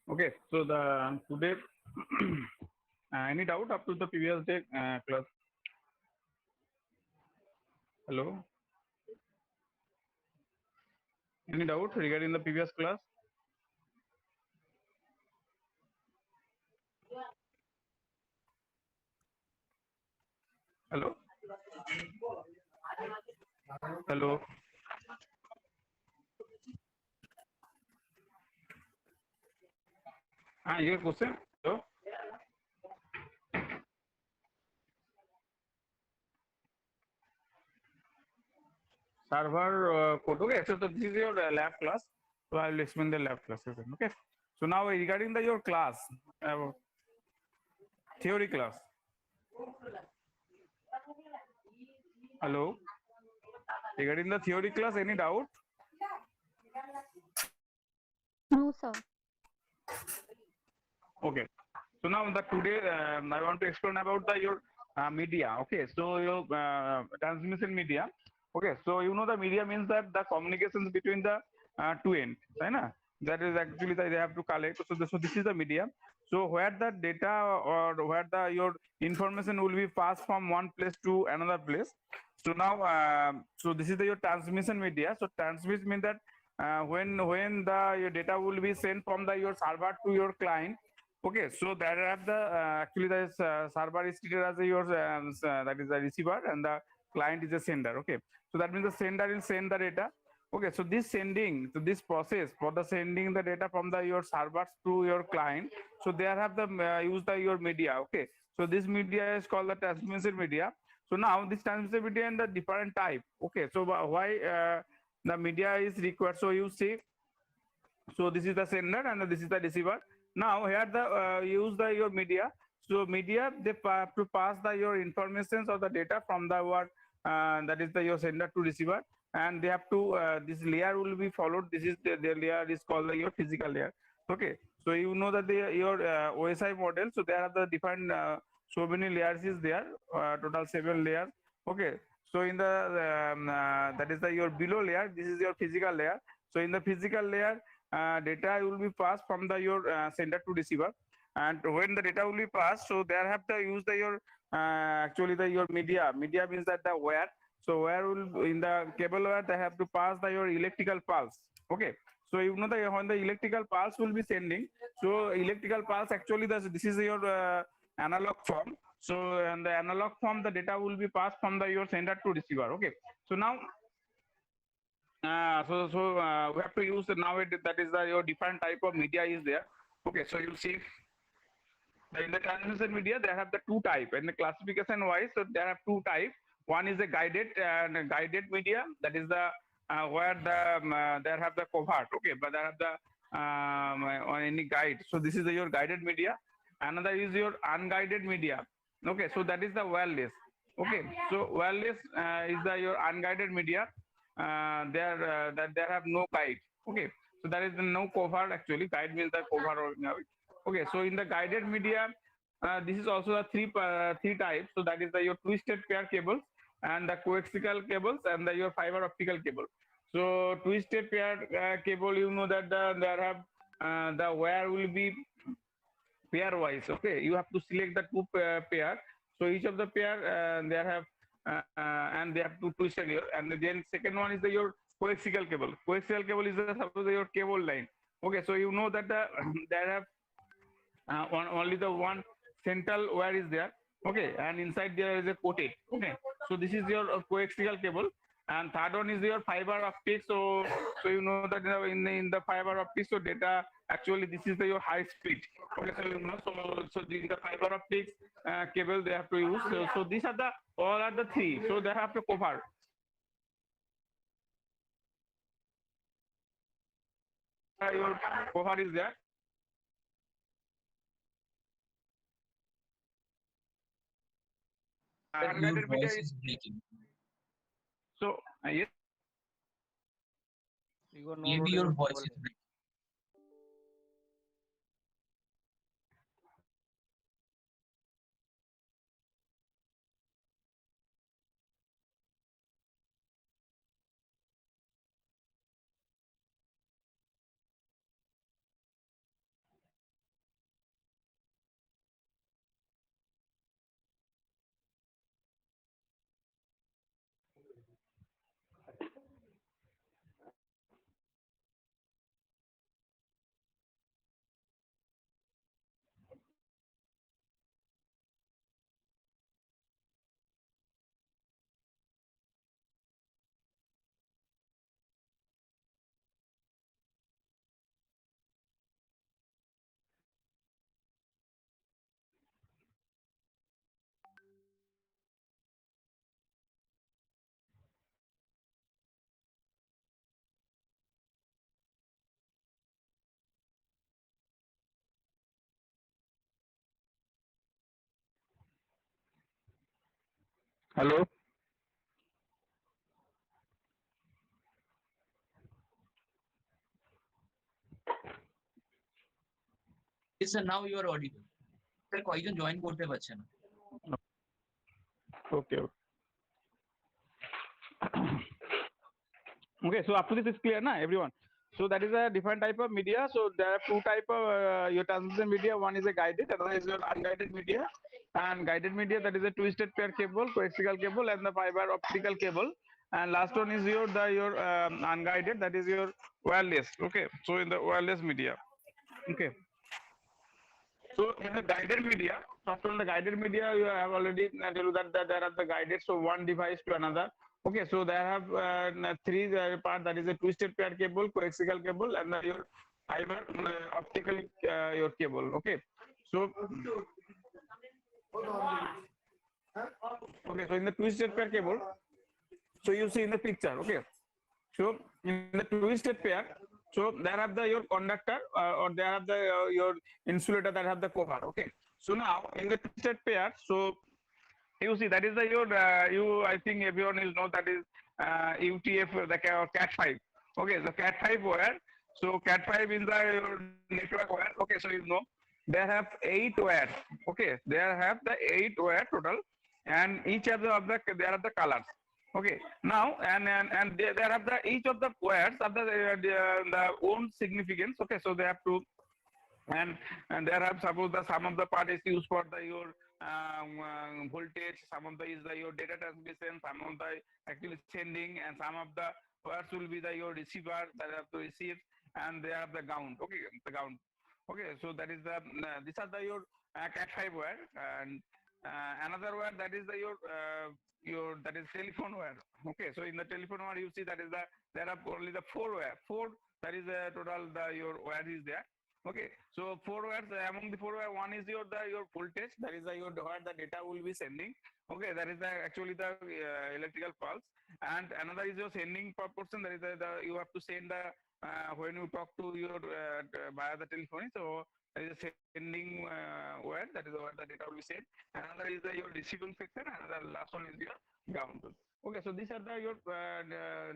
Okay, so the today any doubt up to the previous day class? Hello, any doubt regarding the previous class? Hello, hello. Your question? Hello. Server code. Okay, so this is your lab class. So I will explain the lab class. Okay. So now regarding the your class, uh, theory class. Hello. Regarding the theory class, any doubt? No, sir. Okay. So now the today I want to explain about the your media. Okay. So your transmission media. Okay. So you know the media means that the communications between the two ends, right? Na? That is actually that they have to collect. So this is the media. So where the data or where the your information will be passed from one place to another place. So now so this is the your transmission media. So transmission means that when the your data will be sent from the your server to your client. Okay, so that have the actually the server is treated as your that is the receiver and the client is the sender. Okay, so that means the sender will send the data. Okay, so this sending, so this process for the sending the data from the your servers to your client. So they have the use the your media. Okay, so this media is called the transmission media. So now this transmission media and the different type. Okay, so why the media is required? So you see, so this is the sender and this is the receiver. Now here the use the your media. So media they have to pass the your informations or the data from the what that is the your sender to receiver, and they have to this layer will be followed. This is the layer is called the, your physical layer. Okay, so you know that the your OSI model. So there are the different so many layers is there, total 7 layers. Okay, so in the that is the your below layer. This is your physical layer. So in the physical layer data will be passed from the your sender to receiver, and when the data will be passed, so they have to use the your actually the your media means that the wire. So wire will in the cable wire they have to pass the your electrical pulse. Okay, so you know the when the electrical pulse will be sending, so electrical pulse actually this is your analog form. So in the analog form the data will be passed from the your sender to receiver. Okay, so now we have to use the nowadays that is the your different type of media is there. Okay, so you see in the transmission media they have the two type and the classification wise. So there have two type. One is a guided media, that is the where the there have the covert. Okay, but there have the on any guide. So this is the, your guided media. Another is your unguided media. Okay, so that is the wireless. Okay, so wireless is the your unguided media. There that there have no guide. Okay, so there is no cover actually. Guide means the cover or okay. So in the guided media, this is also the three types. So that is the your twisted pair cables and the coaxial cables and the your fiber optical cable. So twisted pair cable, you know that there have the wire will be pair wise. Okay, you have to select the two pair. So each of the pair they have and they have to twist here. And then second one is the your coaxial cable. Coaxial cable is the suppose your cable line. Okay, so you know that there have only the one central wire is there. Okay, and inside there is a coated. Okay, so this is your coaxial cable. And third one is your fiber optic. So you know that in the fiber optic, so data actually this is the your high speed. Okay, so you know so in the fiber optics cable they have to use. So these are the all are the three. So they have to cover. Your cover is there. Your Unguided media voice is is breaking. so yes. You are not Maybe your audible voice is properly. breaking. Hello. Yes, sir. Now you are audible. Sir, কয়জন join করতে পারছে না? Okay. Okay. So up to this is clear, na everyone. So that is a different type of media. So there are two type of your transmission media. One is a guided, another is your unguided media. And guided media, that is a twisted pair cable, coaxial cable, and the fiber optical cable. And last one is your unguided, that is your wireless. Okay. So in the wireless media. Okay. So in the guided media, first of the guided media, you have already tell you that there are the guided, so one device to another. Okay, so there have three part, that is a twisted pair cable, coaxial cable, and your fiber optical your cable. Okay, so okay, so in the twisted pair cable, so you see in the picture. Okay, so in the twisted pair, so there have the your conductor or there have the your insulator that have the cover. Okay, so now in the twisted pair, so you see that is the your you, I think everyone is know that is UTF, the Cat 5. Okay, the Cat 5 wire. So Cat 5 is the your network wire. Okay, so you know they have 8 wires. Okay, they have the 8 wire total, and each of the there are the colors. Okay, now and there have the each of the wires have the own significance. Okay, so they have to and there have suppose the some of the part is used for the your voltage, some of the is the your data transmission, some of the actually sending, and some of the wires will be the your receiver that have to receive, and they have the ground. Okay, the ground. Okay, so that is the these are the your Cat 5 wire, and another wire that is the your that is telephone wire. Okay, so in the telephone wire you see that is the there are only the 4 wire, four, that is the total the your wire is there. Okay, so 4 wires, among the 4 wire, one is your voltage, that is the your where the data will be sending. Okay, that is the actually the electrical pulse, and another is your sending portion, that is the you have to send the when you talk to your via the telephone. So there is a sending wire, that is where the data will be sent. Another is the your receiving section, and the last one is your ground. Okay, so these are the your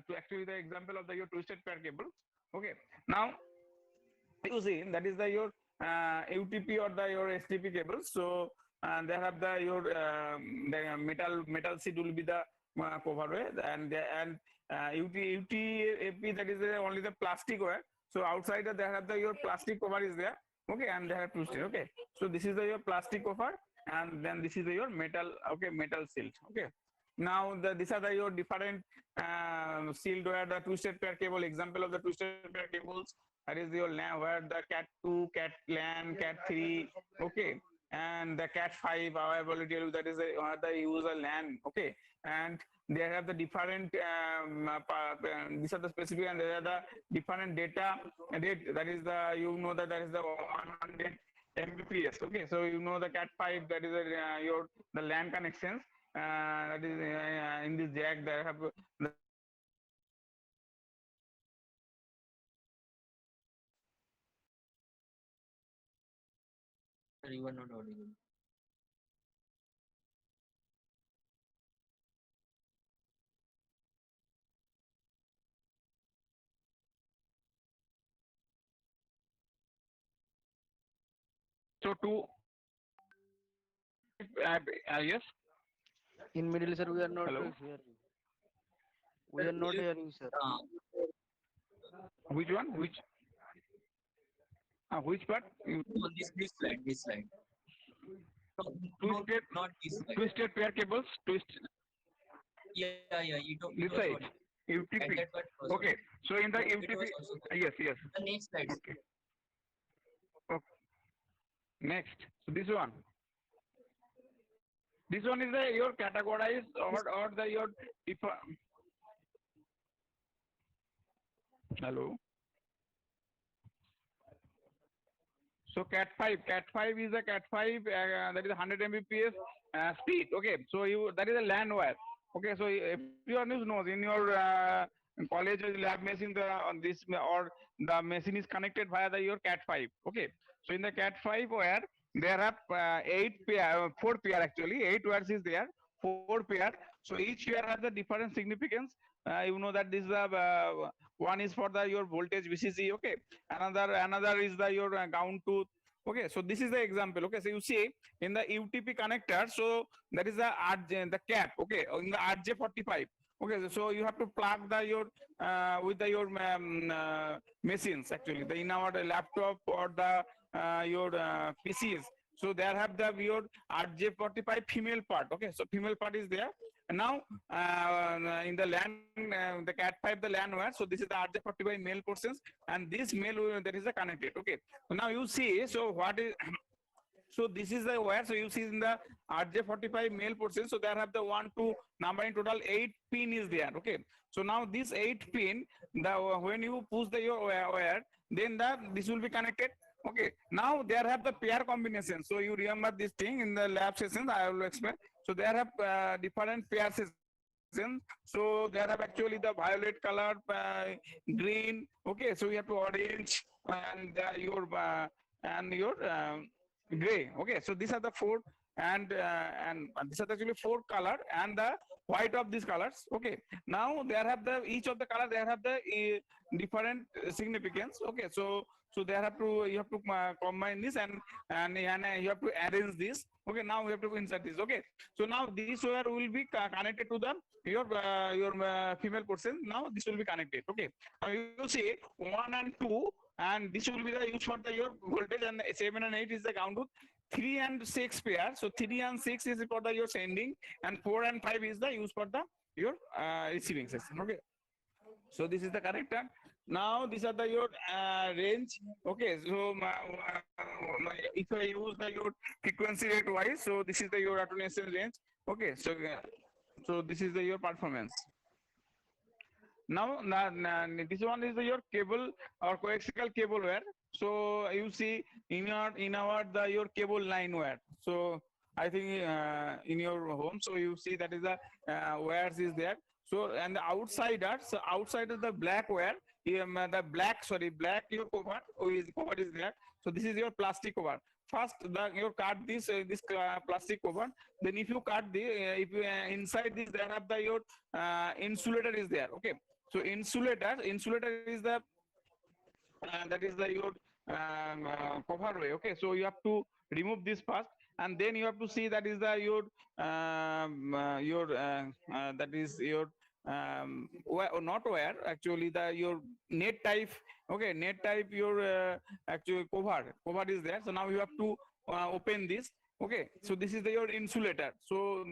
to actually the example of the your twisted pair cable. Okay, now you see that is the your UTP or the your STP cables. So they have the your the metal sheet will be the cover with, and UTP, that is only the plastic wire. So outside they have the your plastic cover is there. Okay, and they have twisted. Okay, so this is the your plastic cover, and then this is the your metal. Okay, metal shield. Okay. Now these are the your different sealed wire, the twisted pair cable. Example of the twisted pair cables, that is your LAN, where the Cat 2, Cat LAN, Cat 3, okay, and the Cat 5, I have already tell you that is where the user LAN, okay, and they have the different, these are the specific, and there are the different data rate, that is the, you know that is the 100 Mbps, okay, so you know the Cat 5, that is your, the LAN connections, that is in this jack, they have the Sir, you are not audible. so to yes. In middle, sir, we are not Hello. hearing. We are not hearing, sir. Which one? Which part? No, this slide, this slide. No, Twisted, not this slide. twisted pair cables, Yeah, you don't. this side, UTP. That part was Okay, so in the It UTP, was also yes. the next slide. Okay. Okay. Next, so this one. This one is the your categorized or the your hello. So Cat 5 is a Cat 5 that is 100 Mbps speed. Okay, so you that is a LAN wire. Okay, so everyone knows in your college lab machine the on this or the machine is connected via the your Cat 5. Okay, so in the Cat 5 wire there are 4 pair actually, 8 wires is there, 4 pair. So each wire has a different significance. You know that this is the one is for the your voltage VCC. Okay, another is the your ground tooth. Okay, so this is the example. Okay, so you see in the UTP connector, so that is the RJ, the cap. Okay, in the RJ45. Okay, so you have to plug the your with the your machines actually, the in our laptop or the your PCs. So there have the your RJ45 female part. Okay, so female part is there. And now in the LAN, the Cat5, the LAN wire. So this is the RJ45 male portions, and this male that is the connected. Okay, so now you see. So what is so this is the wire. So you see in the RJ45 male portion. So there have the 1, 2 number in total 8 pin is there. Okay. So now this 8 pin, the when you push the your wire, then this will be connected. Okay. Now there have the pair combination. So you remember this thing in the lab sessions. I will explain. So there have different pair systems. So there have actually the violet color, green. Okay. So you have to orange and your gray. Okay, so these are the four, and these are actually four color and the white of these colors. Okay, now they have the each of the color they have the different significance. Okay, so they have to you have to combine this and you have to arrange this. Okay, now we have to insert this. Okay, so now this wire will be connected to the your female portion. Now this will be connected. Okay, now you see 1 and 2, and this will be the use for the your voltage, and 7 and 8 is the ground tooth. 3 and 6 pair. So 3 and 6 is for the your sending, and 4 and 5 is the use for the your receiving system. Okay, so this is the connector. Now these are the your range. Okay, so if I use the your frequency rate wise, so this is the your attenuation range. Okay, so so this is the your performance. Now this one is the your cable or coaxial cable wire. So you see in our the your cable line wire. So I think in your home, so you see that is the wires is there. So and the outsiders, so outside of the black wire, the black your cover is there. So this is your plastic cover. First, you cut this plastic cover. Then if you cut the if you, inside this there have the your insulator is there. Okay, so insulator is the that is the your cover way. Okay, so you have to remove this first, and then you have to see that is the your that is your not wire actually the your net type. Okay, net type your actually cover is there. So now you have to open this. Okay, so this is the your insulator. So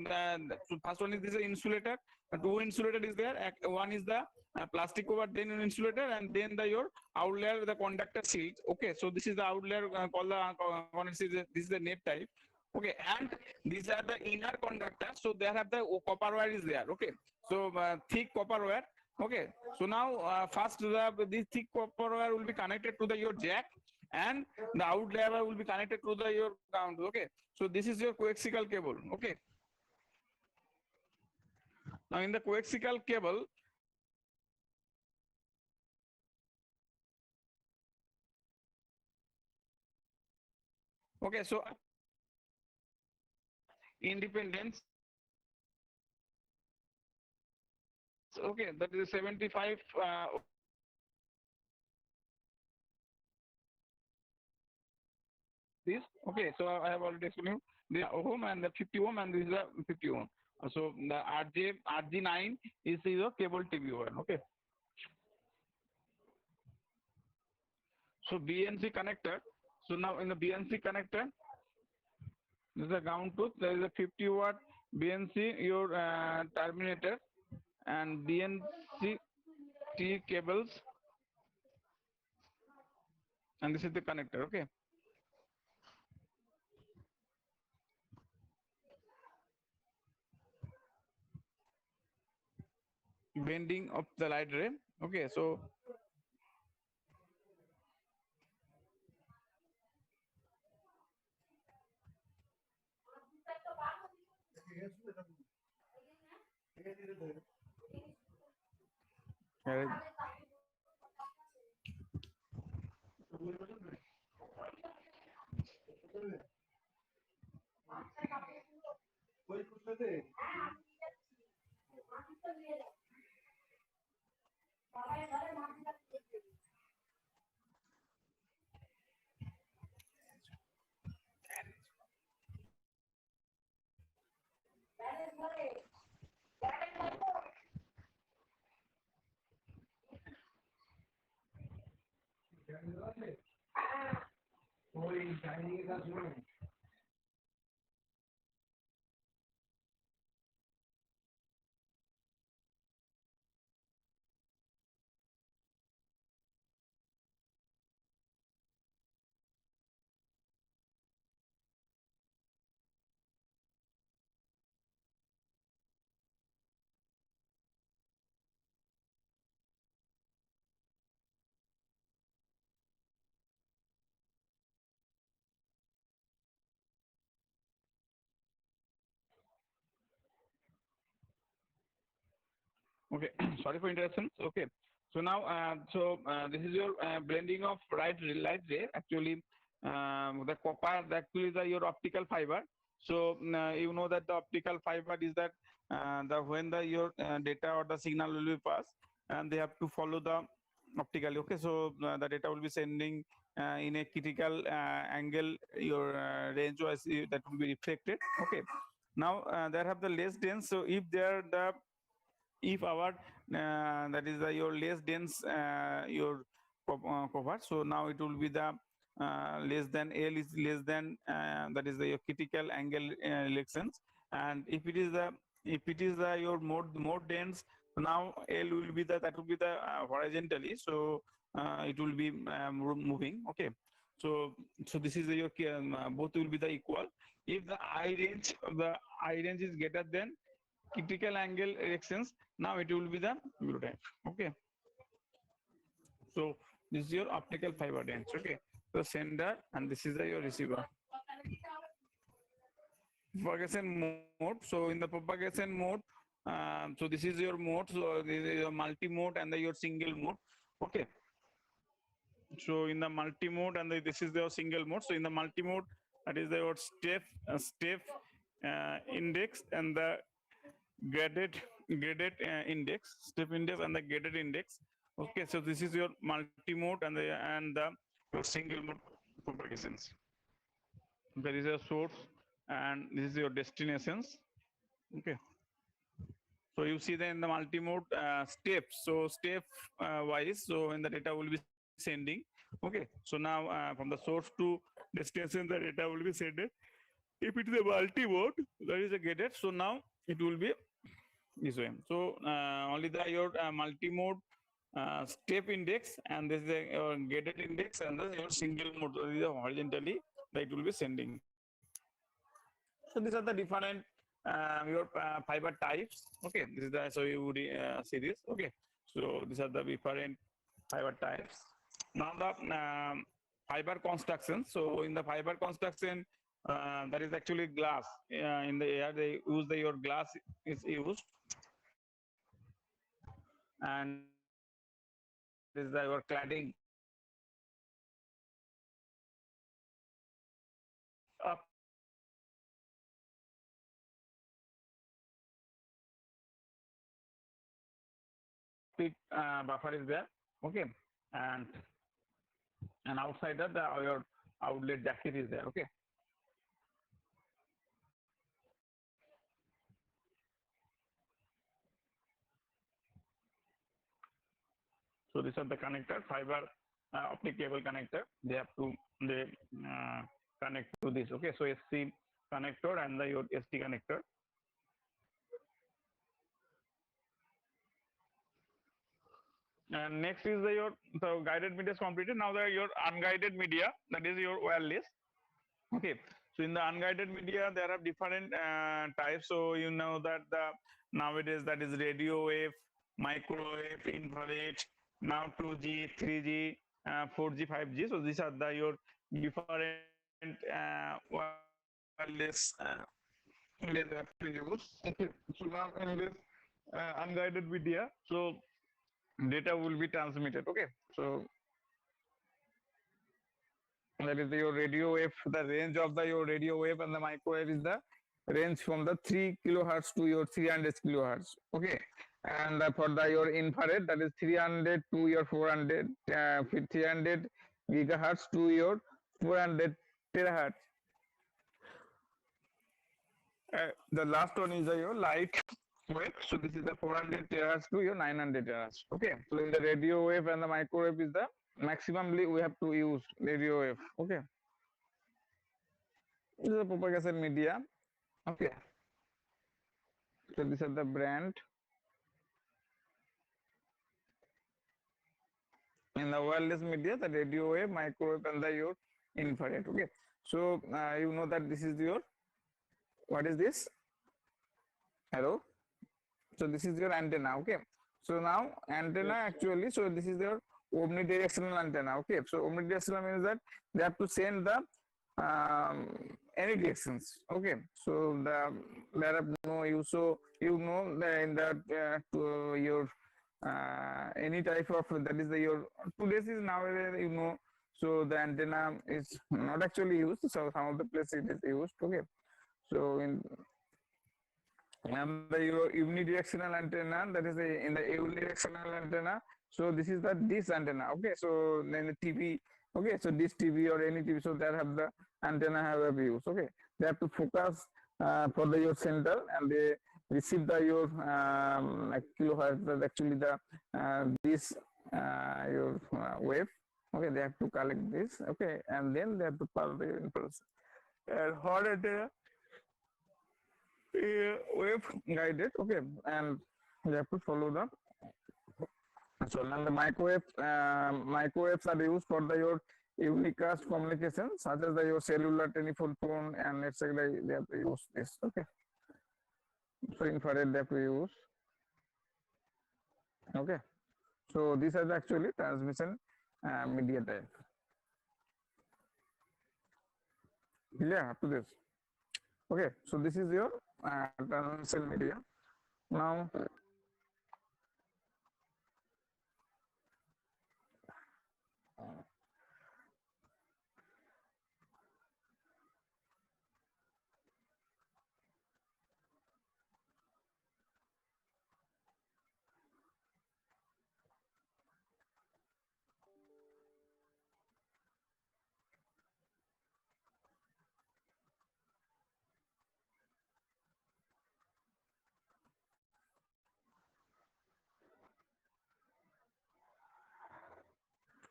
first one is this insulator. Two insulator is there. One is the plastic cover, then an insulator, and then the your outlayer the conductor sheet. Okay, so this is the outlayer called the this is the net type. Okay, and these are the inner conductors. So they have the copper wire is there. Okay, so thick copper wire. Okay, so now first this thick copper wire will be connected to the your jack, and the outlayer will be connected to the your ground. Okay, so this is your coaxial cable. Okay, now in the coaxial cable, okay, so independence. Okay, that is 75 this. Okay, so I have already explained you the ohm and the 50 ohm, and this is the 50 ohm. So the RG9 is your cable TV wire. Okay, so BNC connector. So now in the BNC connector, this is a ground tooth. There is a 50 watt BNC your terminator, and BNC T cables, and this is the connector. Okay, bending of the light ray. Okay, so Okay, sorry for interruption. Okay, so now, this is your blending of light ray. Actually, the copper, actually, the your optical fiber. So you know that the optical fiber is that the when the your data or the signal will be passed, and they have to follow the optically. Okay, so the data will be sending in a critical angle, your range was that will be reflected. Okay, now there have the less dense. So if there the if our that is your less dense your cover, so now it will be the less than L is less than that is the your critical angle elections, and if it is the your more dense, now L will be the that will be the horizontally, so it will be moving. Okay, so this is your both will be the equal if the I range is greater than critical angle erections. Now it will be the blue type. Okay, so this is your optical fiber dense. Okay, so sender and this is your receiver. Propagation mode. So in the propagation mode, so this is your mode. So this is your multi mode and your single mode. Okay, so in the multi mode and this is your single mode. So in the multi mode, that is your step index and the graded index, step index and the graded index. Okay, so this is your multi mode and the your single mode propagations. There is a source and this is your destinations. Okay, so you see that in the multi mode steps, so step wise, so when the data will be sending. Okay, so now from the source to destination the data will be sent. If it is a multi mode, that is a gated, so now it will be this way. So only the your multi-mode step index and this is your gated index and the your single mode, so these are horizontally that it will be sending. So these are the different your fiber types. Okay, this is the so you would see this. Okay, so these are the different fiber types. Now the fiber construction. So in the fiber construction, that is actually glass. In the air, they use your glass is used, and this is your cladding. Up buffer is there. Okay, and outside that your outlet jacket is there. Okay, so these are the connector fiber optic cable connector. They have to connect to this. Okay, so SC connector and your ST connector. And next is your so guided media is completed. Now your unguided media, that is your wireless. Okay, so in the unguided media there are different types. So you know that the nowadays that is radio wave, microwave, infrared, now 2G, 3G, 4G, 5G. So these are the your different wireless laser to use. Okay, so now in this unguided media, so data will be transmitted. Okay, so that is your radio wave. The range of the your radio wave and the microwave is the range from the 3 kilohertz to your 300 kilohertz. Okay, and for the your infrared, that is 300 to your 400, 300 gigahertz to your 400 terahertz. The last one is your light wave. So this is the 400 terahertz to your 900 terahertz. Okay. So in the radio wave and the microwave is the maximally we have to use radio wave. Okay. This is the propagation media. Okay. So these are the brand. In the wireless media, the radio wave, microwave, and the your infrared. Okay. So you know that this is your, what is this? Hello. So this is your antenna. Okay. So now antenna actually, so this is your omnidirectional antenna. Okay. So omnidirectional means that they have to send the any directions. Okay. So there are no use. So you know that in that to your any type of, that is the your today's is nowadays, you know, so the antenna is not actually used, so some of the places it is used. Okay. So in and the your unidirectional antenna, that is in the unidirectional antenna, so this is the this antenna. Okay. So then the TV, okay, so this TV or any TV, so that have the antenna have a views. Okay, they have to focus for the your center, and they receive the your like kilohertz, actually the this your wave. Okay, they have to collect this. Okay, and then they have to pass the impulse. And hot antenna wave guided. Okay, and they have to follow the. So now the microwaves are used for the your unicast communication, such as the your cellular, telephone, phone, and etc. They have to use this. Okay. So infrared they have to use. Okay. So these are the actually transmission media type. Clear up to this? Okay. So this is your transmission media. Now.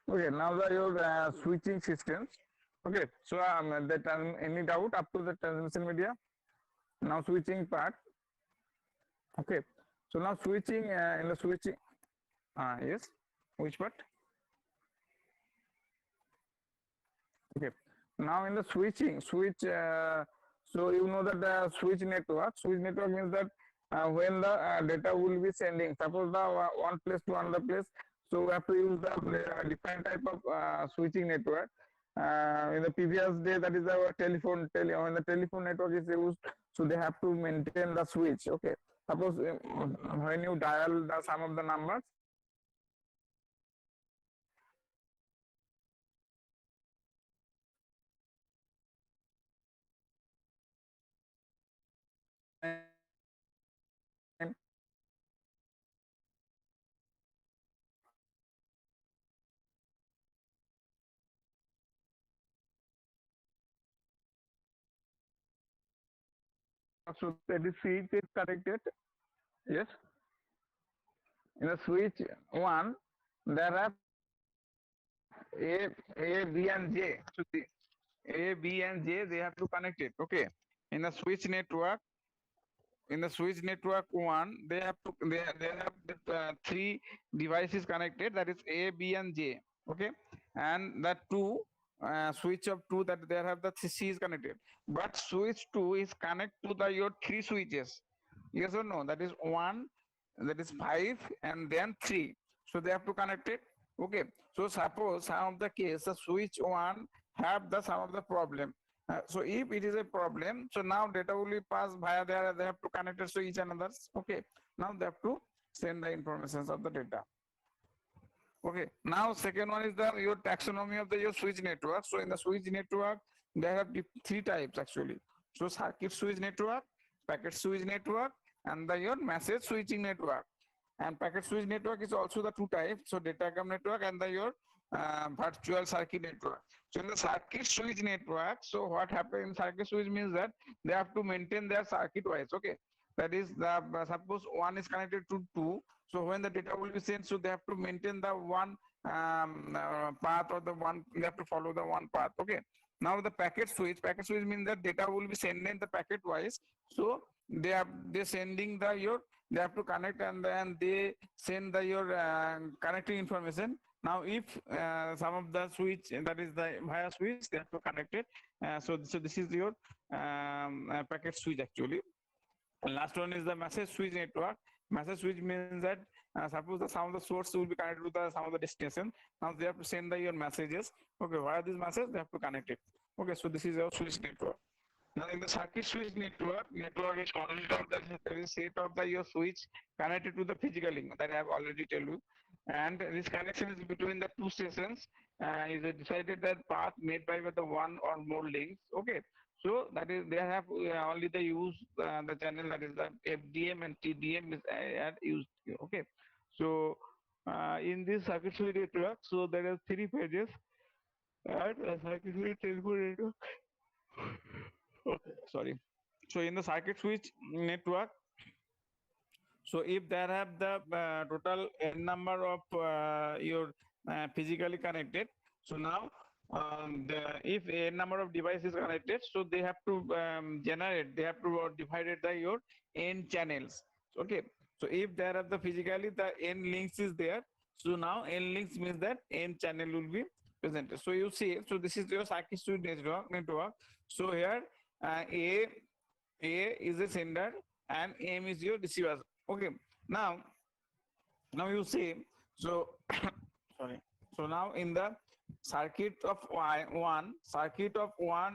Okay, now the your switching systems. Okay, so any doubt up to the transmission media? Now switching part. Okay, so now switching in the switching. Yes, which part? Okay, now in the switching, so you know that the switch network means that when the data will be sending, suppose the one place to another place, so we have to use the different type of switching network. In the previous day, that is our telephone, when the telephone network is used, so they have to maintain the switch. Okay, suppose when you dial some of the numbers, so that is switch is connected. Yes. In the switch one, there are A, B, and J. So the A, B, and J, they have to connect it. Okay. In the switch network one, they have three devices connected. That is A, B, and J. Okay. And that two switch of two, that they have the C is connected. But switch two is connected to the your three switches. Yes or no? That is one, that is 5, and then 3. So they have to connect it. Okay. So suppose some of the case the switch one have the some of the problem. So if it is a problem, so now data will be passed via there. They have to connect it to each another. Okay. Now they have to send the information of the data. Okay. Now second one is the your taxonomy of the your switch network. So in the switch network, they have three types actually. So circuit switch network, packet switch network, and the your message switching network. And packet switch network is also the two types. So datacom network and the your virtual circuit network. So in the circuit switch network, so what happens in circuit switch means that they have to maintain their circuit wise. Okay, that is the suppose one is connected to two. So when the data will be sent, so they have to maintain the one path, or the one, they have to follow the one path. Okay. Now the packet switch means that data will be sent in the packet wise. So they sending the your, they have to connect, and then they send the your connecting information. Now if some of the switch, that is the via switch, they have to connect it. So this is your packet switch actually. And last one is the message switch network. Message switch means that suppose the some of the source will be connected to the some of the destination. Now they have to send the your messages. Okay, via this message they have to connect it. Okay, so this is our switch network. Now in the circuit switch network is consist of the set of the your switch connected to the physical link that I have already told you. And this connection is between the two stations. Is a decided that path made by the one or more links. Okay, so that is they have only the use the channel, that is the FDM and TDM is used. Okay, so in this circuit switch network, so there are three pages. And circuit switch telephone network. Okay, sorry. So in the circuit switch network, so if there have the total n number of your physically connected, so now if a number of devices connected, so they have to generate, they have to divide it by your n channels. Okay, so if there are the physically the n links is there, so now n links means that n channel will be presented. So you see, so this is your circuit switch network. So here A is a sender and M is your receiver. Okay, now you see, so sorry. So now in the circuit of one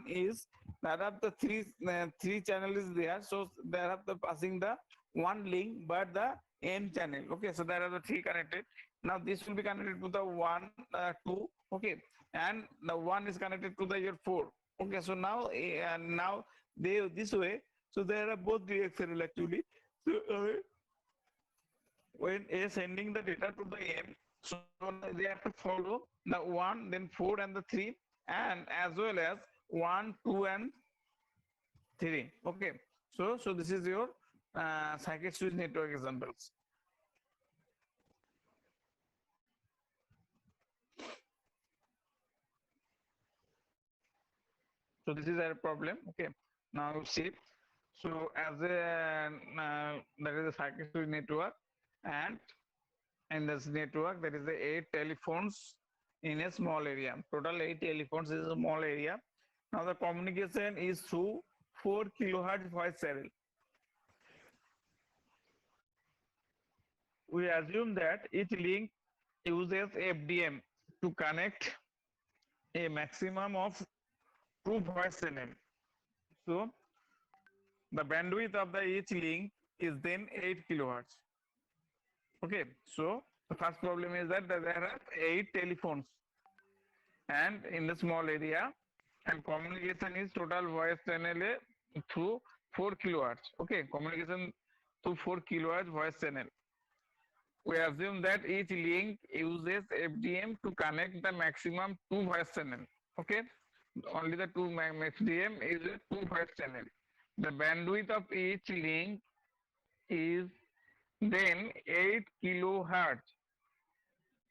is that of the three channel is there. So there are the passing the one link, but the n channel. Okay, so there are the three connected. Now this will be connected to the one, two. Okay, and the one is connected to the your four. Okay, so now now they this way. So there are both directional actually. So when A sending the data to the M, so they have to follow the 1, then 4 and the 3, and as well as 1, 2 and 3. Okay, so this is your circuit switch network examples. So this is our problem. Okay, now see, so as a that is a circuit switch network, and in this network there is the 8 telephones in a small area. Total 8 telephones is a small area. Now the communication is through 4 kilohertz voice channel. We assume that each link uses FDM to connect a maximum of 2 voice channels. So the bandwidth of the each link is then 8 kilohertz. Okay, so the first problem is that there are 8 telephones and in the small area, and communication is total voice channel through 4 kilohertz. Okay, communication through 4 kilohertz voice channel. We assume that each link uses FDM to connect the maximum 2 voice channel. Okay, only the 2 FDM is a 2 voice channel. The bandwidth of each link is then 8 kilohertz.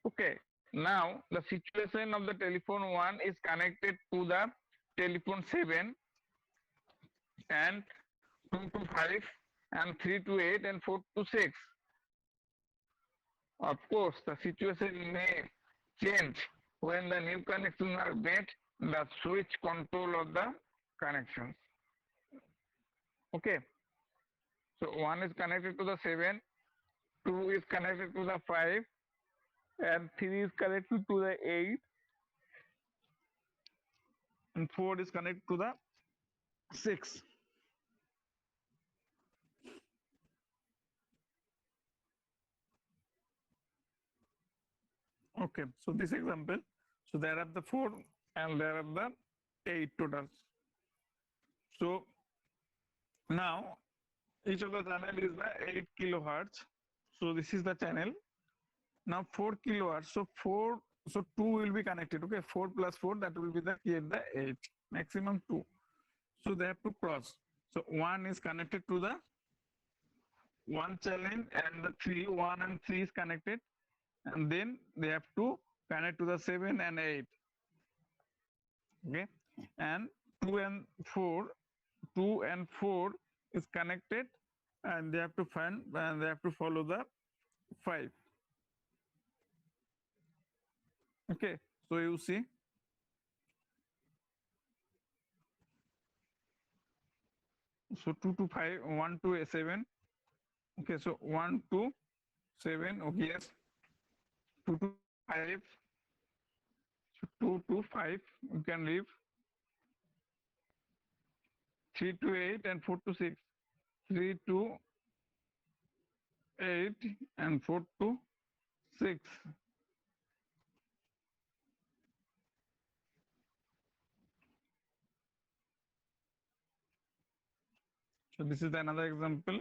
Okay, now the situation of the telephone 1 is connected to the telephone 7 and 2 to 5 and 3 to 8 and 4 to 6. Of course, the situation may change when the new connections are made, the switch control of the connections. Okay, so 1 is connected to the 7, 2 is connected to the 5, and 3 is connected to the 8, and 4 is connected to the 6. Okay, so this example, so there are the 4 and there are the 8 totals. So now each of the channel is the 8 kilohertz. So this is the channel. Now 4 kilowatts. So 2 will be connected. Okay, 4 plus 4, that will be the here the 8. Maximum 2. So they have to cross. So 1 is connected to the one channel, and the 1 and 3 is connected, and then they have to connect to the 7 and 8. Okay, and 2 and 4 is connected, and they have to find, and they have to follow the 5. Okay, so you see, so 2 to 5, 1 to 7. Okay, so 1 to 7. Okay, yes, 2 to 5. So 2 to 5 you can leave. 3 to 8 and 4 to 6. 3 to 8 and 4 to 6. So this is another example.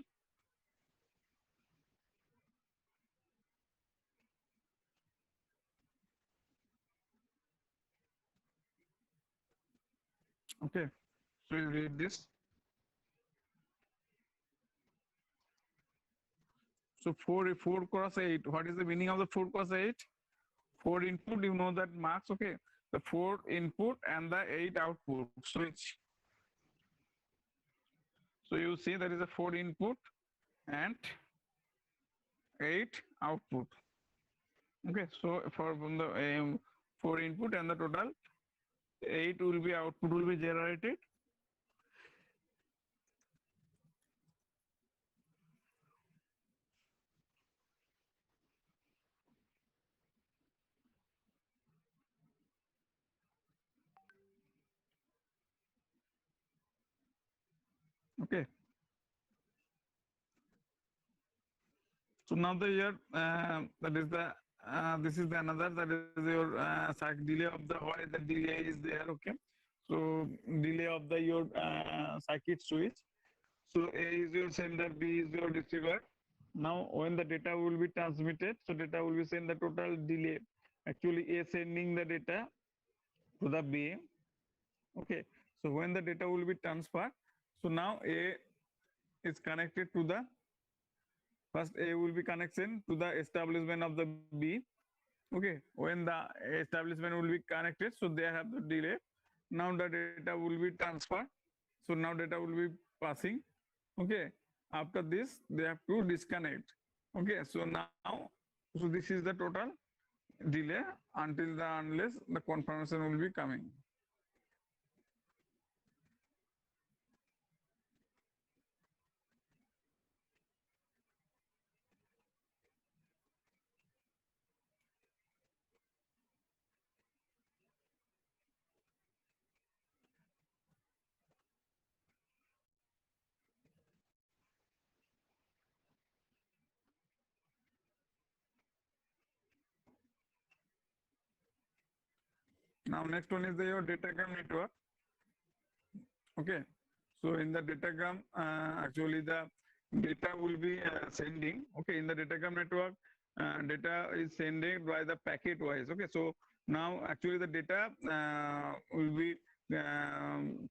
Okay, so you read this. So 4 cross 8. What is the meaning of the 4 cross 8? 4 input, you know that marks. Okay, the 4 input and the 8 output switch. So you see there is a 4 input and 8 output. Okay, so from the 4 input and the total 8 will be output will be generated. Okay. So now the year that is the this is the another, that is your delay of the, why the delay is there. Okay, so delay of the your circuit switch. So A is your sender, B is your receiver. Now when the data will be transmitted, so data will be sent the total delay. Actually A sending the data to the B. Okay, so when the data will be transferred, so now A is connected to the, first A will be connection to the establishment of the B. Okay, when the establishment will be connected, so they have the delay. Now the data will be transferred. So now data will be passing. Okay, after this they have to disconnect. Okay, so now, so this is the total delay until the, unless the confirmation will be coming. Now next one is the your datagram network. Okay, so in the datagram, actually the data will be sending. Okay, in the datagram network, data is sending by the packet wise. Okay, so now actually the data will be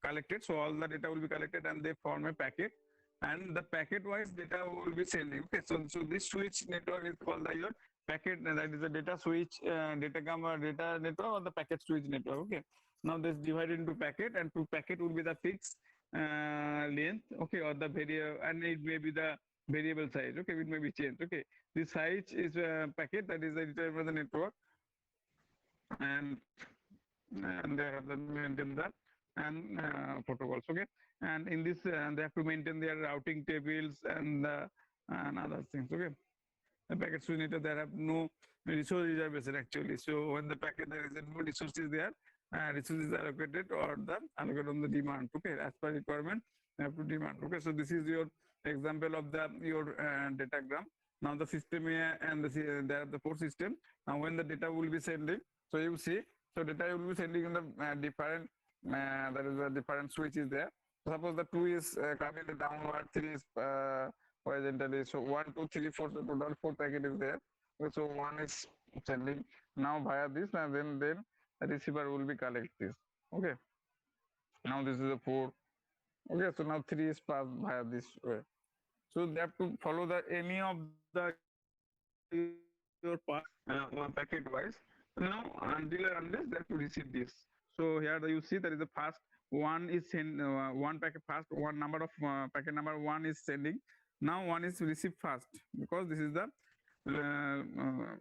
collected. So all the data will be collected and they form a packet, and the packet wise data will be sending. Okay, so this switch network is called the your packet, and that is the data switch, datagram or data network, or the packet switch network. Okay, now this divided into packet, and to packet will be the fixed length. Okay, or the variable, and it may be the variable size. Okay, it may be changed. Okay, this size is a packet, that is the detail of the network, and they have to maintain that, and protocols. Okay, and in this they have to maintain their routing tables and other things. Okay, the packet switch network, there have no resource reservation actually. So when the packet, there is no resources there, resources are allocated, or the allocated on the demand. Okay, as per requirement they have to demand. Okay, so this is your example of the your datagram. Now the system here, and there are the 4 system. Now when the data will be sending, so you see, so data will be sending in the different, there is a different switch is there. Suppose the 2 is coming the downward, 3 is horizontally. So 1, 2, 3, 4, so total 4 packet is there. Okay, so one is sending now via this, and then the receiver will be collect this. Okay. Now this is a 4. Okay, so now 3 is passed via this way. So they have to follow the any of the your path packet wise. Now until or unless they have to receive this. So here you see there is a first one is send one packet first, one number of packet number one is sending. Now one is received first because this is the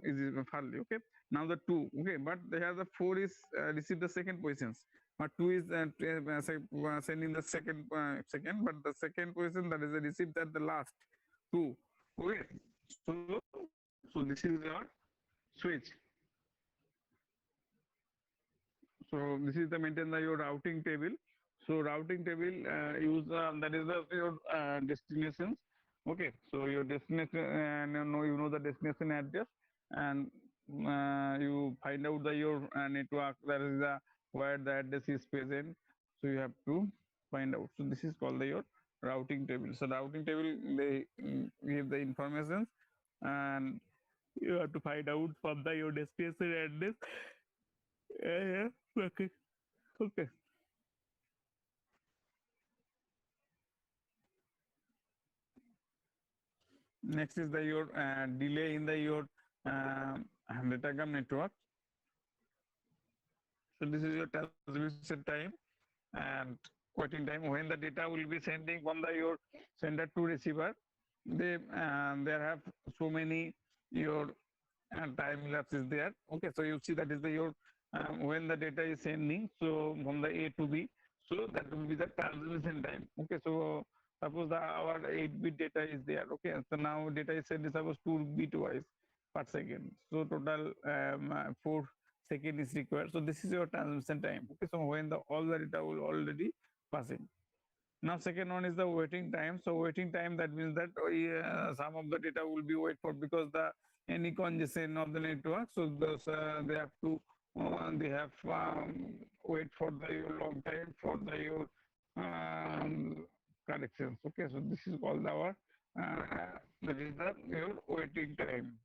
is early. Okay. Now the two. Okay, but here the 4 is received the second positions. But 2 is sending the second, but the second position that is received at the last 2. Okay, so this is your switch. So this is the maintain your routing table. So routing table use that is the your destinations. Okay, so your destination you know the destination address, and you find out the your network that is the where the address is present. So you have to find out. So this is called the your routing table. So routing table they give the information, and you have to find out from the your destination address. Yeah, okay, okay. Next is the your delay in the your datacom network. So this is your transmission time and waiting time when the data will be sending from the your sender to receiver. They there have so many your time lapse is there. Okay, so you see that is the your when the data is sending, so from the A to B, so that will be the transmission time. Okay, so suppose the our 8-bit data is there. Okay, so now data is sent suppose 2 bit wise per second. So total 4 seconds is required. So this is your transmission time. Okay, so when the all the data will already passing. Now second one is the waiting time. So waiting time, that means that some of the data will be wait for because the any congestion of the network. So those they have to wait for the long time for the your corrections. Okay, so this is called our that is the your waiting time.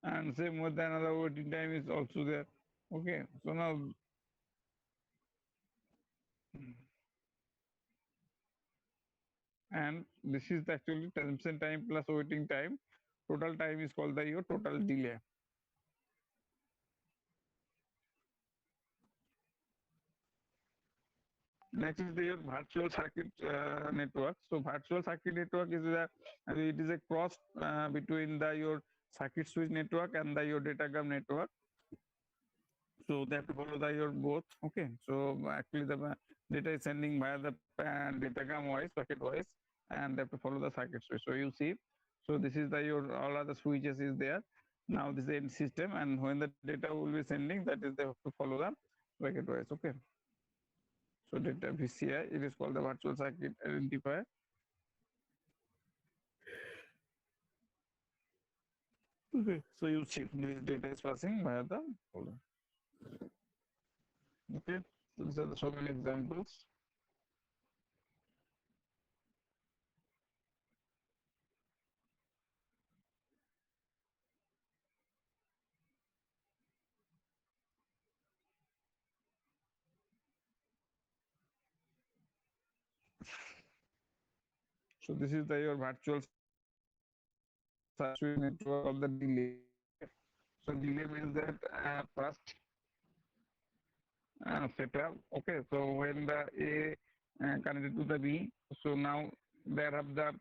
And same with another waiting time is also there. Okay, so now and this is actually transmission time plus waiting time. Total time is called the your total delay. Next is the virtual circuit network. So virtual circuit network is it is a cross between the your circuit switch network and the your datacom network. So they have to follow the your both. Okay, so actually the data is sending via the datacom wise packet wise, and they have to follow the circuit switch. So you see, so this is the your all other switches is there. Now this is the end system, and when the data will be sending, that is they have to follow the packet wise. Okay. So data VCI, it is called the virtual circuit identifier. Okay, so you see this data is passing via the folder. Okay, so these are the so many examples. So this is the your virtual switch network of the delay. So delay means that first setup. Okay, so when the A connected to the B, so now there have the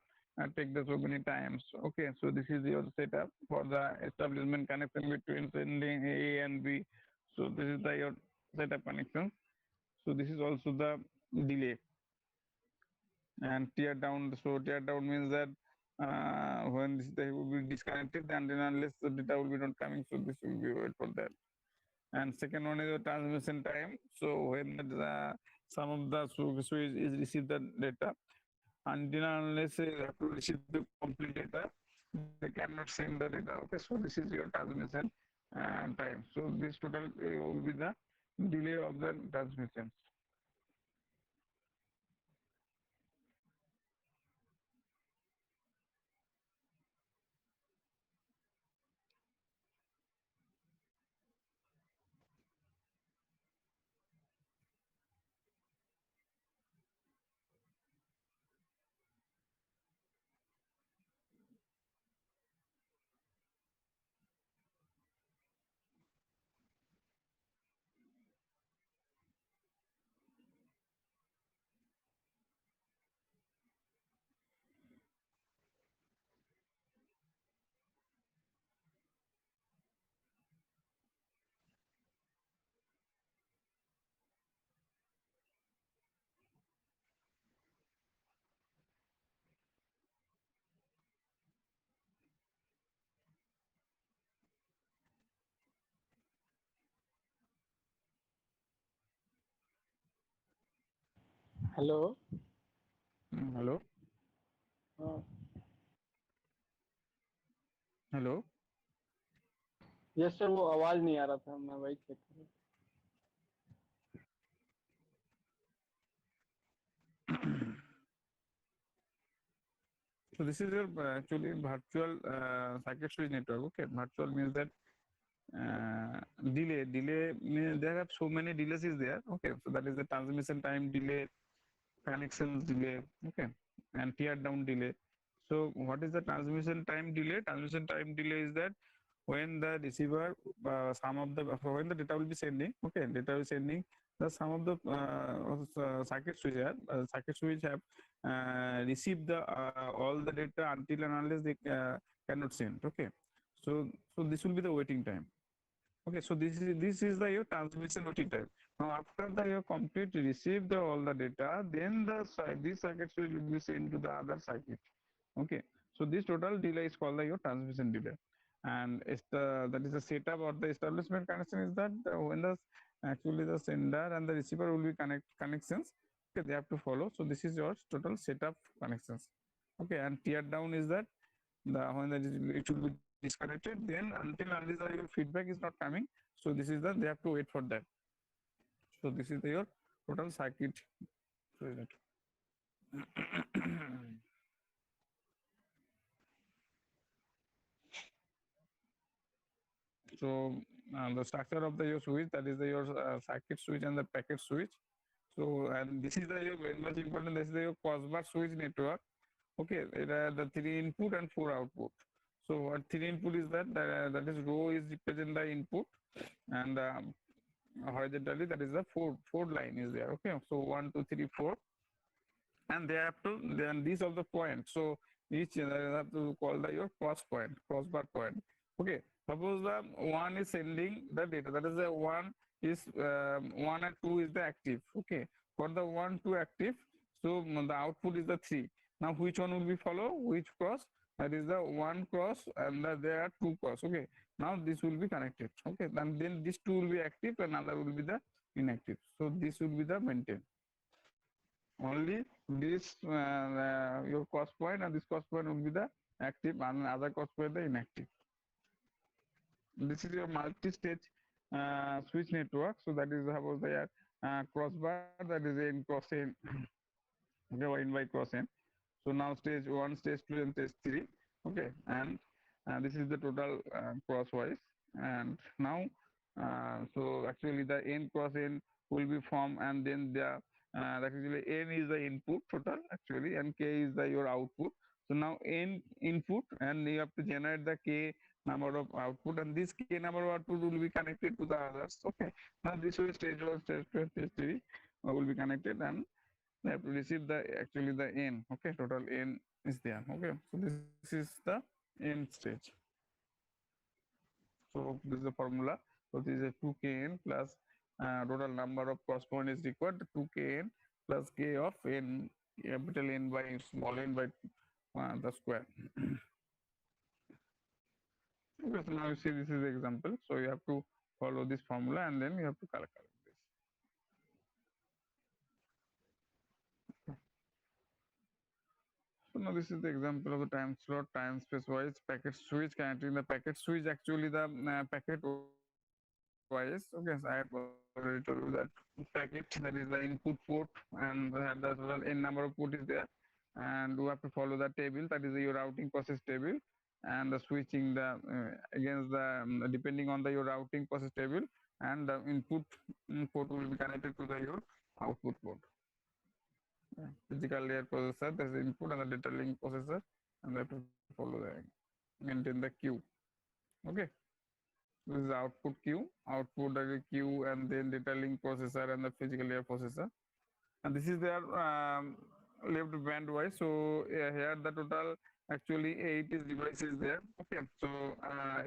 take the so many times. Okay, so this is your setup for the establishment connection between sending A and B. So this is the your setup connection. So this is also the delay. And tear down. So tear down means that when this they will be disconnected, and then unless the data will be not coming, so this will be wait for that. And second one is the transmission time. So when some of the switch is receive the data, until unless they have to receive the complete data, they cannot send the data. Okay, so this is your transmission time. So this total will be the delay of the transmission. Hello. Hello हाँ। Hello yes sir, वो आवाज नहीं आ रहा था, मैं वही check कर रहा So this is your actually virtual circuit switch network. Okay, virtual means that delay means there are so many delays is there. Okay, so that is the transmission time delay, connections delay. Okay, and tear down delay. So what is the transmission time delay? Transmission time delay is that when the receiver some of the when the data will be sending, okay, data will sending, the some of the circuit switch circuit switch have received the all the data until and unless they cannot send. Okay, so this will be the waiting time. Okay, so this is the your transmission waiting time. Now after the you complete receive the all the data, then this circuit switch will be sent to the other circuit. Okay, so this total delay is called the your transmission delay, and it's that is the setup or the establishment connection is that when the actually the sender and the receiver will be connections. Okay, they have to follow. So this is your total setup connections. Okay, and tear down is that the when it will be disconnected, then until unless your feedback is not coming. So this is the they have to wait for that. So this is your total circuit. So is it? So the structure of the your switch, that is the your circuit switch and the packet switch. So and this is the your very much important. This is the your crossbar switch network. Okay, it the 3 input and 4 output. So what 3 input is that is row is represent the input, and horizontally that is the four line is there. Okay, so 1 2 3 4, and they have to then these are the points. So each have to call the your crossbar point. Okay, suppose the one is sending the data, that is the one is 1 and 2 is the active. Okay, for the 1 2 active, so the output is the 3. Now which one will be follow, which cross? That is the 1 cross, and there are 2 cross. Okay, now this will be connected. Okay, then this 2 will be active and another will be the inactive. So this will be the maintain. Only this your cost point and this cost point will be the active, and other cost point the inactive. This is your multi-stage switch network. So that is how the crossbar, that is in cross n, okay, in by cross n. So now stage 1, stage 2, and stage 3. Okay, and this is the total crosswise. And now so actually the n cross n will be formed, and then the actually n is the input total actually, and k is the your output. So now n input, and you have to generate the k number of output, and this k number of output will be connected to the others. Okay, now this way stage 1, stage 2, stage 3 will be connected, and they have to receive the actually the n. Okay, total n is there. Okay, so this is the n stage. So this is the formula. So this is a 2kn plus total number of cross point is required 2kn plus k of n, capital N by small n by the square. Okay, so now you see this is the example. So you have to follow this formula, and then you have to calculate this. So now this is the example of the time slot, time space wise packet switch connecting the packet switch. Actually the packet wise. Okay, so I have already told you that packet, that is the input port, and as well n number of port is there, and we have to follow the table, that is your routing process table, and the switching the against the depending on the your routing process table, and the input port will be connected to the your output port. Physical layer processor, that is input, and the data link processor, and we have to follow the maintain the queue. Okay, this is the output queue, queue, and then data link processor and the physical layer processor, and this is their left band wise. So here the total actually 8 is devices there. Okay, so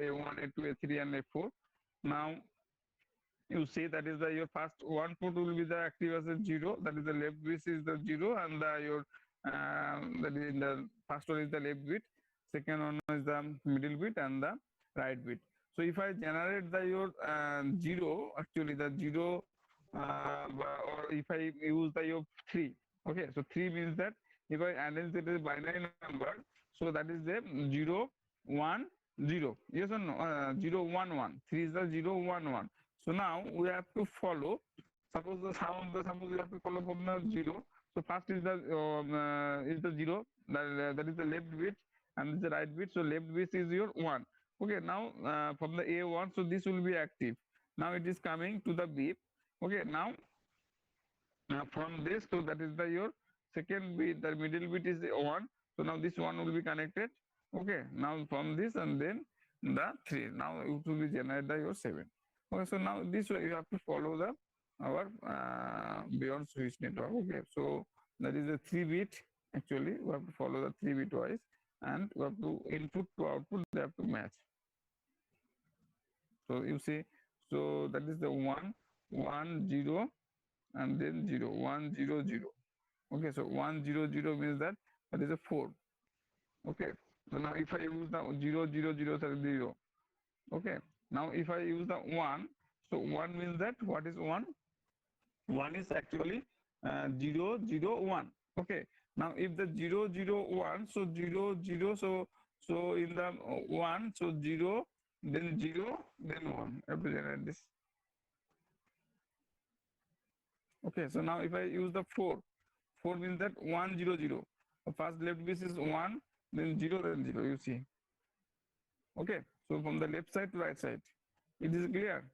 A1, A2, A3, and A4. Now you see that is the your first one port will be the active as a 0, that is the left bit is the 0, and your that is in the first one is the left bit, second one is the middle bit, and the right bit. So if I generate the your 0, actually the 0 or if I use the your 3, Okay, so 3 means that if I analyze it as a binary number, so that is the 0 1 0. Yes or no? 0 1 1. 3 is the 0 1 1. So now we have to follow. Suppose suppose we have to follow from the 0. So first is the 0. That is the left bit, and this is the right bit. So left bit is your 1. Okay, now from the A1, so this will be active. Now it is coming to the bit. Okay, now from this, so that is the your second bit, the middle bit is 1. So now this one will be connected. Okay, now from this and then the 3. Now it will be generated by your 7. Okay, so now this way you have to follow the our beyond switch network. Okay, so that is a 3 bit. Actually we have to follow the 3 bit wise, and we have to input to output, they have to match. So you see, so that is the 1 1 0 and then 0 1 0 0. Okay, so 1 0 0 means that is a 4. Okay, so now if I use the 0 0 0, that is 0. Okay, now if I use the 1, so 1 means that what is 1? 1 is actually 0 0 1. Okay, now if the 0 0 1, so 0 0, so in the 1, so 0 then 0 then 1. I have to generate this. Okay, so now if I use the 4, 4 means that 1 0 0. The first left bit is 1, then 0 then 0. You see. Okay, so from the left side to right side, it is clear.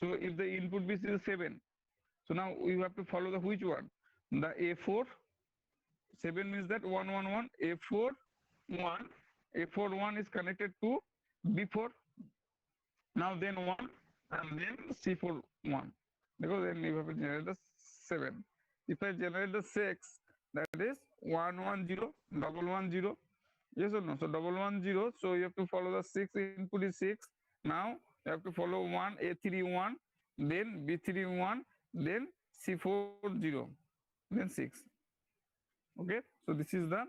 So if the input bit is 7, so now you have to follow the which one? The A4. 7 means that 1 1 1. A4 1. A4 1 is connected to B4. Now then 1 and then C4 1. Because then you have to generate the 7. If I generate the 6, that is 1 1 0, double 1 0. Yes or no? So double 1 0. So you have to follow the 6, input is 6. Now you have to follow 1 A3 1, then B3 1, then C4 0, then 6. Okay, so this is the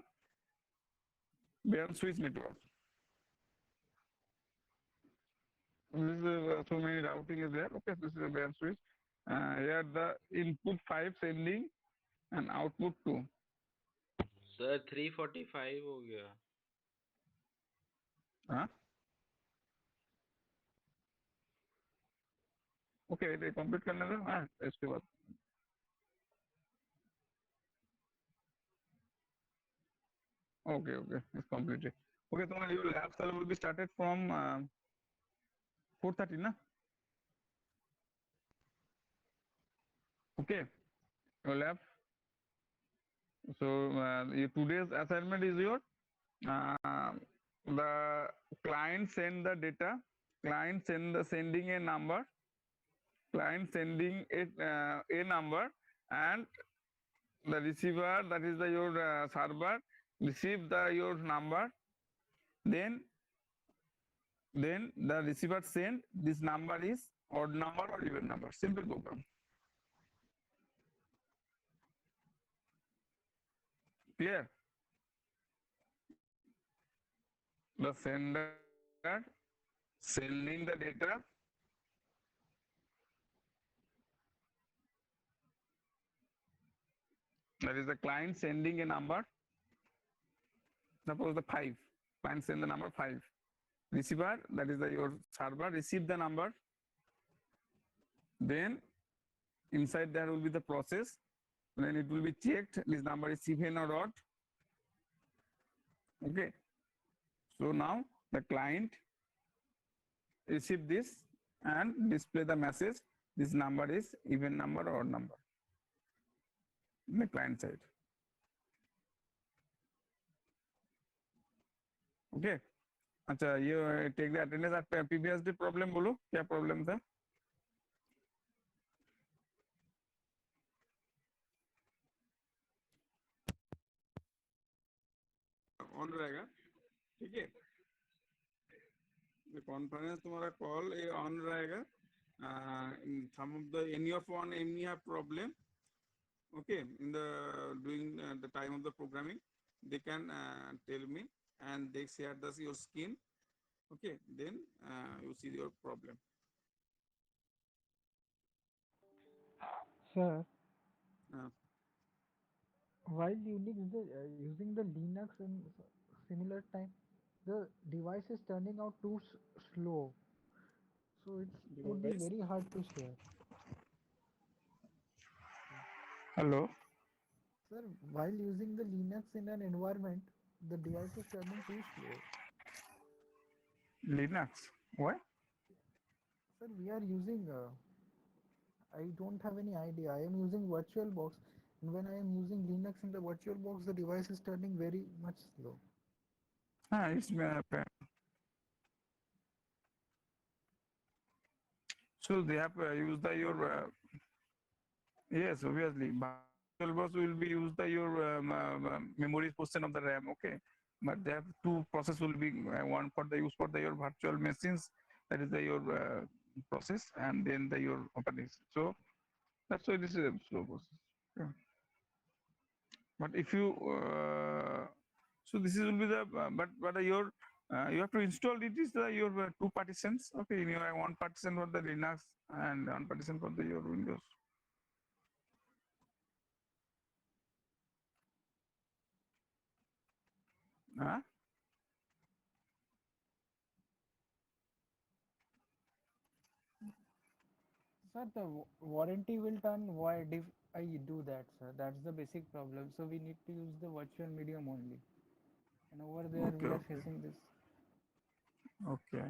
band switch network. This is so many routing is there. Okay, this is a band switch. Here the input 5 sending and output 2. Sir 345 हो गया. हाँ? Okay, ये complete करने दो. हाँ, इसके बाद. Okay, okay, it's completed. Okay, so your lab cell will be started from 4:30, na? Okay, your lab. So your today's assignment is your the client send the data, client sending a number, client sending a number, and the receiver, that is the your server, receive the your number, then the receiver send this number is odd number or even number. Simple program. Clear? The sender sending the data, that is the client sending a number. Suppose the 5, client send the number 5. Receiver, that is the your server, receive the number. Then inside there will be the process. Then it will be checked, this number is even or odd. Okay. So now the client receive this and display the message. This number is even number or odd number in the client side. Okay. अच्छा, you take the attendance at previous day problem बोलो, क्या problem था? On रहेगा, ठीक है? The conference तुम्हारा call ये on रहेगा. Some of the any of one any have problem. Okay, in the during the time of the programming, they can tell me and they share your screen. Okay, then you see your problem. Sir. while using the Linux in similar time, the device is turning out too slow, so it would be Device. very hard to share. Hello. Sir, while using the Linux in an environment, the device is turning too slow. Linux. Why? Sir, we are using, I don't have any idea. I am using VirtualBox, and when I am using Linux in the VirtualBox, the device is turning very much slow. It's so they have used your yes, obviously. VirtualBox will be used your memory portion of the RAM. Okay, but they have two process will be one for the use for your virtual machines. That is your process, and then your operating. So that's why this is a slow process. Yeah. But if you so this is will be the but your you have to install it is your two partitions. Okay, in your one partition for the Linux and one partition for the your Windows. Huh? Sir, the warranty will turn void if I do that, sir. That's the basic problem. So we need to use the virtual medium only. And over there Okay, we are okay, facing this. okay.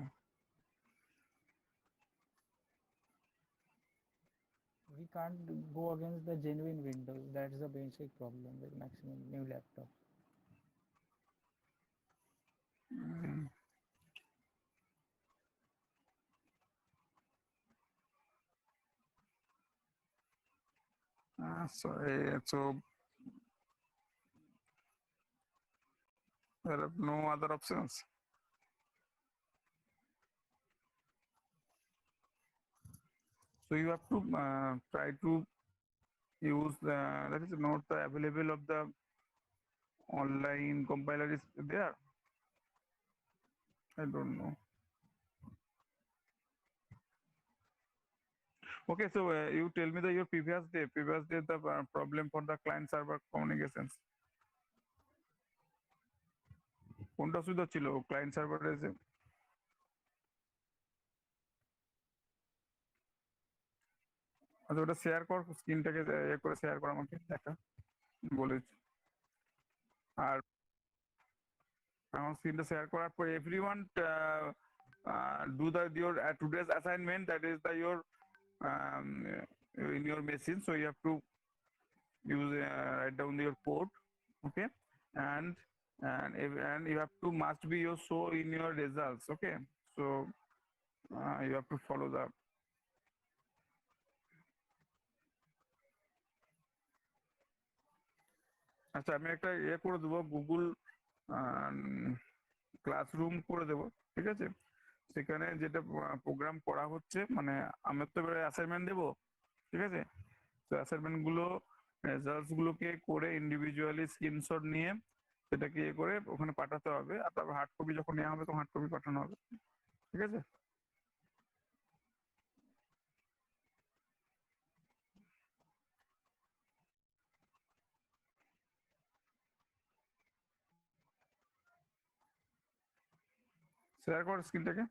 We can't go against the genuine Windows. That's the basic problem with maximum new laptop. Mm. So there are no other options. So you have to try to use that is not available of the online compiler is there. I don't know. Okay, so you tell me your previous day the problem for the client server communications. কোনটা অসুবিধা ছিল client সার্ভারে যে আচ্ছা ওটা share কর স্ক্রিনটাকে করে share কর আমাকে দেখা বলেছি আর আমার স্ক্রিনটা শেয়ার করার পর everyone do the your today's assignment that is the your um, in your machine so you have to use write down your code okay and and you have to must be your show in your results okay so you have to follow the আচ্ছা আমি একটা করে দেবো Google classroom করে দেবো ঠিক আছে সেখানে যেটা প্রোগ্রাম করা হচ্ছে মানে আমি তো এবারে অ্যাসাইনমেন্ট দেবো ঠিক আছে তো অ্যাসাইনমেন্ট গুলো রেজাল্টস গুলোকে করে ইন্ডিভিজুয়ালি স্ক্রিনশট নিয়ে সেটাকে করে ওখানে পাঠাতে হবে আর তারপর হার্ড কপি যখন নেওয়া হবে তখন হার্ড কপি পাঠানো হবে ঠিক আছে শেয়ার কর স্ক্রিনটাকে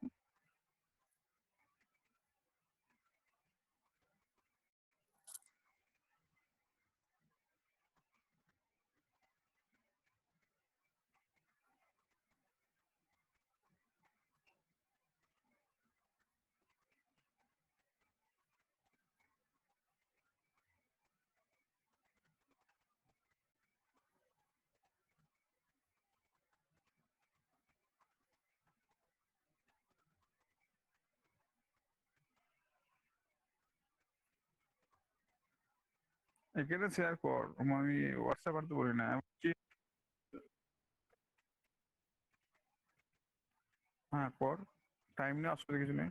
এখানে শেয়ার কর আমি হোয়াটসঅ্যাপ আর তো বলি না আমি হ্যাঁ কর টাইম নেই অসুবিধা কিছু নেই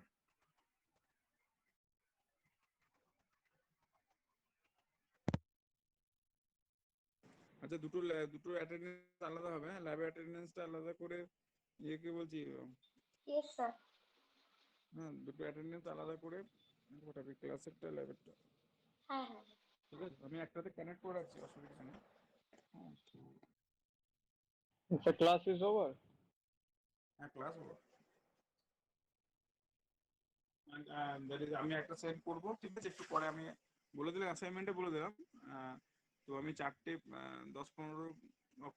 আচ্ছা দুটো অ্যাটেন্ডেন্স আলাদা হবে হ্যাঁ ল্যাব অ্যাটেন্ডেন্সটা আলাদা করে কি বলছি Yes, sir. হ্যাঁ দুটো অ্যাটেন্ডেন্স আলাদা করে ওটাকে ক্লাসেরটা ল্যাবেরটা হ্যাঁ হ্যাঁ ঠিক আছে আমি একটাতে কানেক্ট করে রাখছি অসুবিধা নেই The class is over. Class হলো দ্যাট ইজ আমি একটা সেন্ড করব, ঠিক আছে? একটু পরে আমি বলে দিলাম, অ্যাসাইনমেন্টে বলে দিলাম। তো আমি 4টে 10, 15,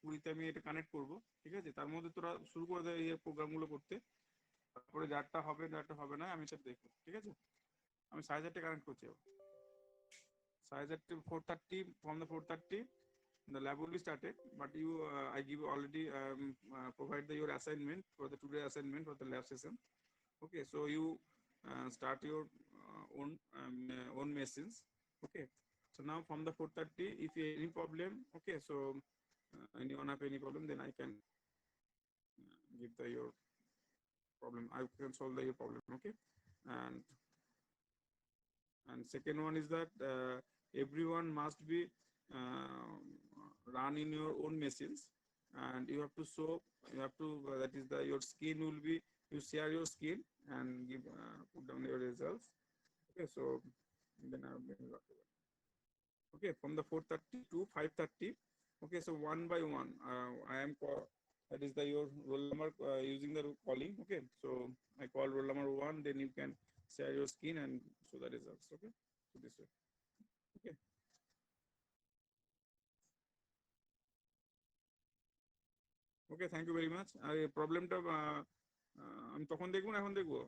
20-তে আমি এটা কানেক্ট করব, ঠিক আছে? তার মধ্যে তোরা শুরু করে দে এই প্রোগ্রামগুলো করতে, তারপরে যারটা হবে না আমি সেটা দেখবো, ঠিক আছে? আমি 4:30 কানেক্ট করছি। 4:30, 4:30, from the 4:30 the lab will be started, but you I give already provide your assignment for the today assignment for the lab session. Okay, so you start your own machines. Okay, so now from the 4:30, if you have any problem, okay, so anyone have any problem, then I can give your problem, I can solve your problem. Okay, and second one is that everyone must be run in your own machines, and you have to show, you have to that is the your screen will be, you share your screen and give put down your results. Okay, so then I will, okay, from the 4:30 to 5:30. Okay, so one by one I am that is the your roll number using the calling. Okay, so I call roll number 1, then you can share your screen and show the results. Okay, so this way. Okay, okay, thank you very much. আর এই প্রবলেমটা আমি তখন দেখবো না এখন দেখবো?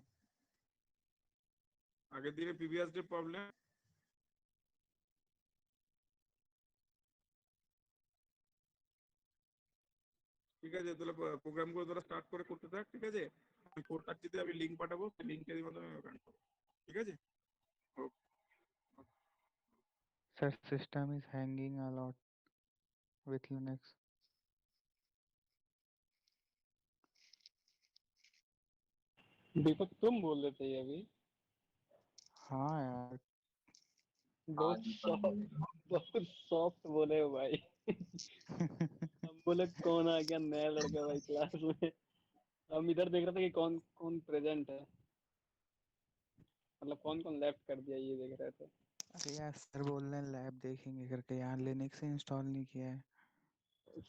আগের দিনে প্রিভিয়াস ডে প্রবলেম, ঠিক আছে? তাহলে প্রোগ্রামগুলো তোরা স্টার্ট করে করতে থাক, ঠিক আছে? আমি 4:30-তে আমি লিঙ্ক পাঠাবো, সেই লিঙ্কের মাধ্যমে কানেক্ট করবো, ঠিক আছে? Sir, system is hanging a lot with Linux. दीपक तुम बोल रहे थे ये अभी हाँ यार, बहुत सॉफ्ट बोले हो भाई। हम बोले कौन आ गया नया लड़का भाई क्लास में। हम इधर देख रहे थे कि कौन कौन प्रेजेंट है, मतलब कौन कौन लेफ्ट कर दिया ये देख रहे थे। अरे यार सर बोल रहे हैं लैब देखेंगे करके, यार लिनक्स इंस्टॉल नहीं किया है।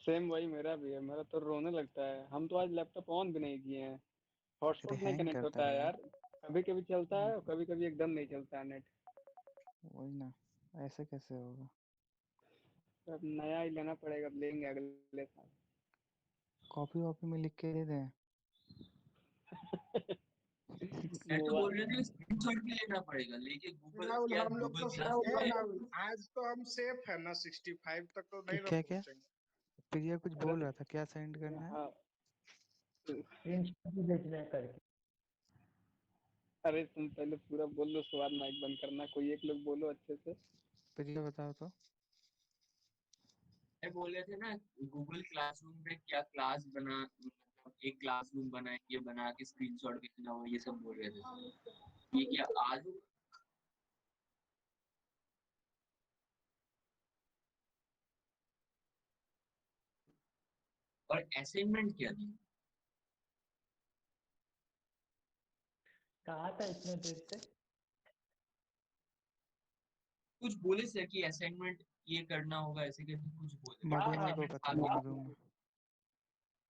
सेम वही मेरा भी है, मेरा तो रोने लगता है। हम तो आज लैपटॉप ऑन भी नहीं किए हैं, अरे हॉटस्पॉट नहीं हैंग कनेक्ट करता होता है है यार। यार। कभी कभी चलता है और कभी कभी एकदम नहीं चलता है नेट। वही ना, ऐसे कैसे होगा? अब नया ही लेना पड़ेगा, अब लेंगे अगले साल। कॉपी वॉपी में लिख के दे दें। मैं तो बोल रहे थे स्क्रीनशॉट भी लेना पड़ेगा, लेके गूगल राहुल क्या हम लोग गूगल तो क्लास सेफ है में राहुल, आज तो हम सेफ है ना, 65 तक तो नहीं ना क्या क्या पहुंचेंगे। प्रिया कुछ बोल रहा था, क्या सेंड करना है? हाँ स्क्रीनशॉट भी भेजना है करके। अरे तुम पहले पूरा बोल लो, उसके बाद माइक बंद करना। कोई एक लोग बोलो अच्छे से। प्रिया बताओ तो। मैं बोल रहे थे ना, गूगल क्लासरूम में क्या क्लास बना, मतलब एक क्लासरूम बनाएंगे, बना के स्क्रीनशॉट भेजना हो, ये सब बोल रहे थे। ये क्या आज होगा? और असाइनमेंट क्या दी? कहा था इतने देर से कुछ बोले सर कि असाइनमेंट ये करना होगा, ऐसे करके कुछ बोले। मधुमा को assignment पता आगे- है, मधुमा।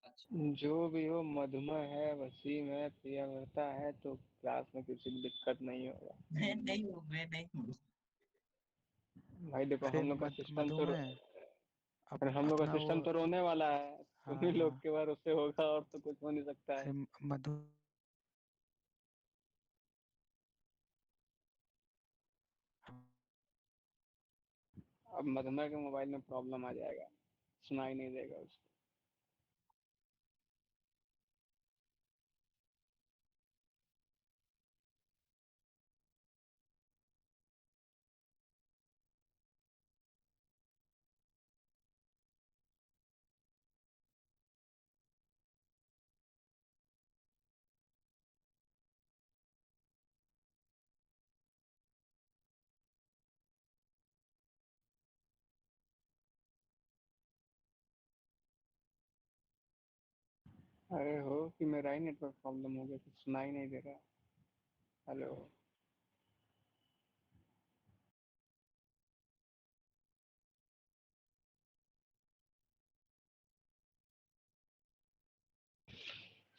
अच्छा, जो भी हो, मधुमा है, वसीम है, प्रियव्रता है, तो क्लास में किसी को दिक्कत नहीं होगा। मैं नहीं हूँ, मैं नहीं हूँ। भाई देखो अरे हम लोग का सिस्टम तो मधुमा है अरे हम लोग का अपना वो। सिस्टम तो रोने वाला है। हाँ तुम्ही लोग हाँ, के बार उससे होगा और तो कुछ हो नहीं सकता अरे है। मधु अब मधुमा के मोबाइल में प्रॉब्लम आ जाएगा, सुनाई नहीं देगा उसको। अरे हो कि मेरा ही नेटवर्क प्रॉब्लम हो गया, तो सुनाई नहीं दे रहा। हेलो।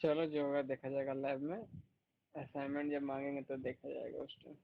चलो जो होगा देखा जाएगा लैब में। असाइनमेंट जब मांगेंगे तो देखा जाएगा उस टाइम।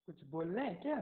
कुछ बोलना है क्या?